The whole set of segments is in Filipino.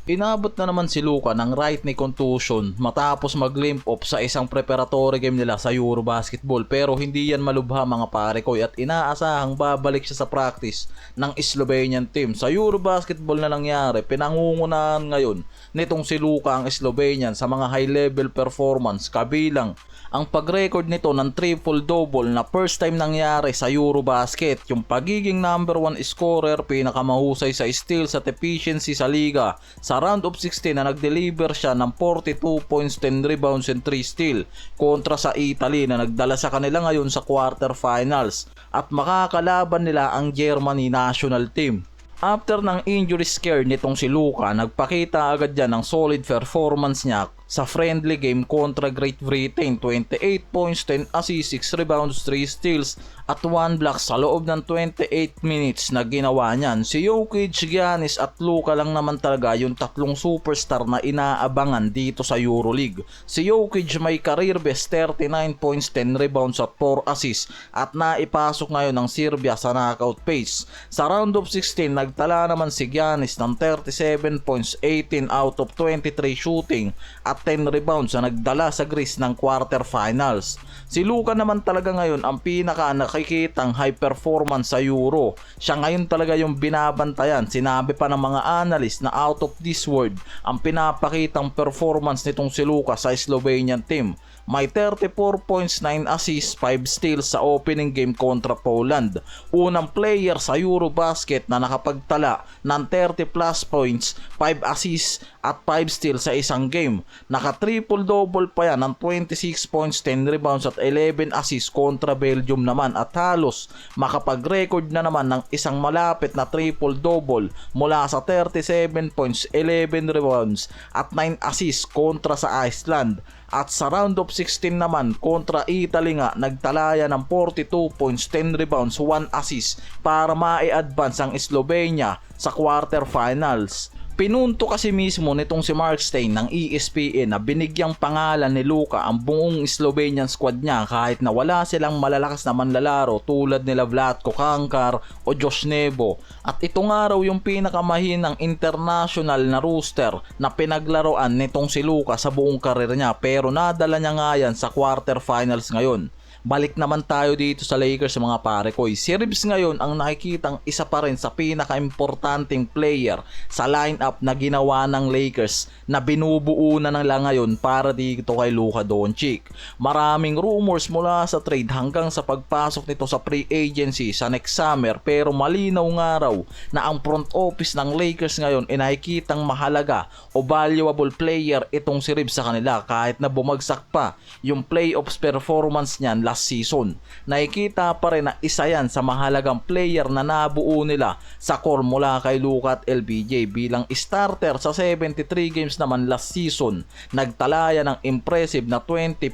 Inabot na naman si Luka ng right knee contusion matapos mag-limp off sa isang preparatory game nila sa Eurobasketball, pero hindi yan malubha mga pare ko at inaasahang babalik siya sa practice ng Slovenian team. Sa Eurobasketball na nangyari, pinangungunahan ngayon nitong si Luka ang Slovenian sa mga high level performance, kabilang ang pag-record nito ng triple-double na first time nangyari sa Eurobasket, yung pagiging number 1 scorer, pinakamahusay sa steals at efficiency sa liga. Sa round of 16 na nag-deliver siya ng 42 points, 10 rebounds and 3 steals kontra sa Italy na nagdala sa kanila ngayon sa quarterfinals, at makakalaban nila ang Germany national team. After ng injury scare nitong si Luka, nagpakita agad yan ng solid performance niya sa friendly game kontra Great Britain. 28 points, 10 assists, 6 rebounds, 3 steals at 1 block sa loob ng 28 minutes na ginawa niyan. Si Jokic, Giannis at Luka lang naman talaga yung tatlong superstar na inaabangan dito sa Euroleague. Si Jokic may career best 39 points, 10 rebounds at 4 assists at naipasok ngayon ng Serbia sa knockout phase. Sa round of 16, nagtala naman si Giannis ng 37 points, 18 out of 23 shooting at 10 rebounds na nagdala sa Greece ng quarterfinals. Si Luka naman talaga ngayon ang pinaka nakikitang high performance sa Euro. Siya ngayon talaga yung binabantayan. Sinabi pa ng mga analyst na out of this world ang pinapakitang performance nitong si Luka sa Slovenian team. May 34 points, 9 assists, 5 steals sa opening game kontra Poland. Unang player sa Eurobasket na nakapagtala ng 30 plus points, 5 assists at 5 steals sa isang game. Naka triple double pa yan ng 26 points, 10 rebounds at 11 assists kontra Belgium naman, at halos makapag-record na naman ng isang malapit na triple double mula sa 37 points, 11 rebounds at 9 assists kontra sa Iceland. At sa round of 16 naman kontra Italy nga, nagtalaya ng 42 points, 10 rebounds, 1 assist para ma-advance ang Slovenia sa quarterfinals. Pinunto kasi mismo nitong si Mark Stein ng ESPN na binigyang pangalan ni Luka ang buong Slovenian squad niya kahit na wala silang malalakas na manlalaro tulad nila Vlatko Kankar o Josh Nebo. At ito nga raw yung pinakamahinang international na roster na pinaglaruan nitong si Luka sa buong karir niya, pero nadala niya nga yan sa quarterfinals ngayon. Balik naman tayo dito sa Lakers mga pare ko. Si Reeves ngayon ang nakikitang isa pa rin sa pinaka-importanting player sa lineup na ginawa ng Lakers na binubuo na lang ngayon para dito kay Luka Doncic. Maraming rumors mula sa trade hanggang sa pagpasok nito sa free agency sa next summer, pero malinaw nga raw na ang front office ng Lakers ngayon ay nakikitang mahalaga o valuable player itong si Reeves sa kanila kahit na bumagsak pa yung playoffs performance niyan last season. Nakikita pa rin na isa yan sa mahalagang player na nabuo nila sa core mula kay Luka at LBJ. Bilang starter sa 73 games naman last season, nagtalaya ng impressive na 20.2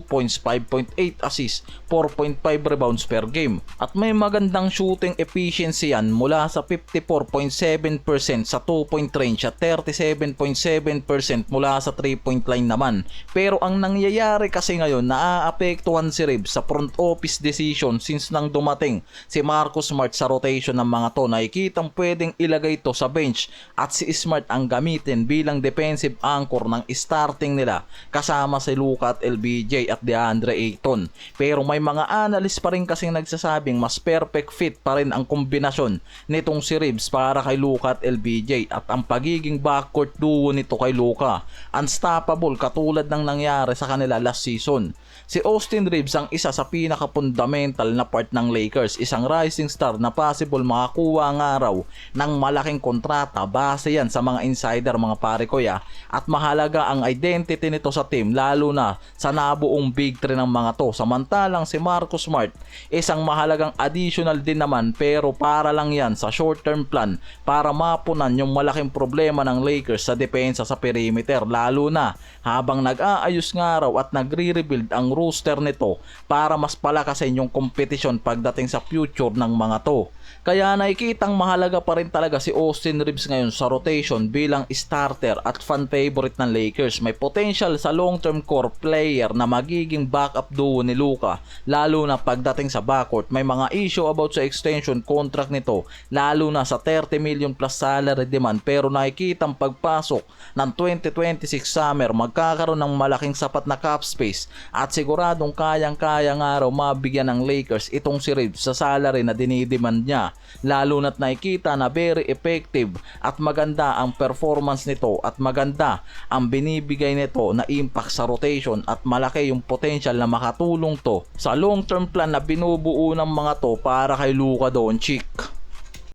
points, 5.8 assists, 4.5 rebounds per game. At may magandang shooting efficiency yan mula sa 54.7% sa 2-point range at 37.7% mula sa 3-point line naman. Pero ang nangyayari kasi ngayon, naaapektuhan si Reeves sa front office decision since nang dumating si Marcus Smart sa rotation ng mga to. Nakikitang pwedeng ilagay to sa bench at si Smart ang gamitin bilang defensive anchor ng starting nila kasama si Luka at LBJ at DeAndre Ayton. Pero may mga analyst pa rin kasing nagsasabing mas perfect fit pa rin ang kombinasyon nitong si Reeves para kay Luka at LBJ, at ang pagiging backcourt duo nito kay Luka unstoppable katulad ng nangyari sa kanila last season. Si Austin Reeves ang isa sa pinaka-fundamental na part ng Lakers, isang rising star na possible makakuha nga raw ng malaking kontrata. Base yan sa mga insider mga pare ko ya, at mahalaga ang identity nito sa team lalo na sa nabuong big three ng mga to. Samantalang si Marcus Smart isang mahalagang additional din naman, pero para lang yan sa short term plan para mapunan yung malaking problema ng Lakers sa depensa sa perimeter, lalo na habang nag-aayos nga raw at nagre-rebuild ang roster nito para mas palakasin yung kompetisyon pagdating sa future ng mga to. Kaya nakikitang mahalaga pa rin talaga si Austin Reeves ngayon sa rotation bilang starter at fan favorite ng Lakers. May potential sa long-term core player na magiging backup duo ni Luka, lalo na pagdating sa backcourt. May mga issue about sa extension contract nito, lalo na sa 30 million plus salary demand, pero nakikitang pagpasok ng 2026 summer magkakaroon ng malaking sapat na cap space at siguradong kayang-kaya nga raw mabigyan ng Lakers itong si Reeves sa salary na dinidemand niya, lalo na't nakikita na very effective at maganda ang performance nito at maganda ang binibigay nito na impact sa rotation at malaki yung potential na makatulong to sa long term plan na binubuo ng mga to para kay Luka Doncic.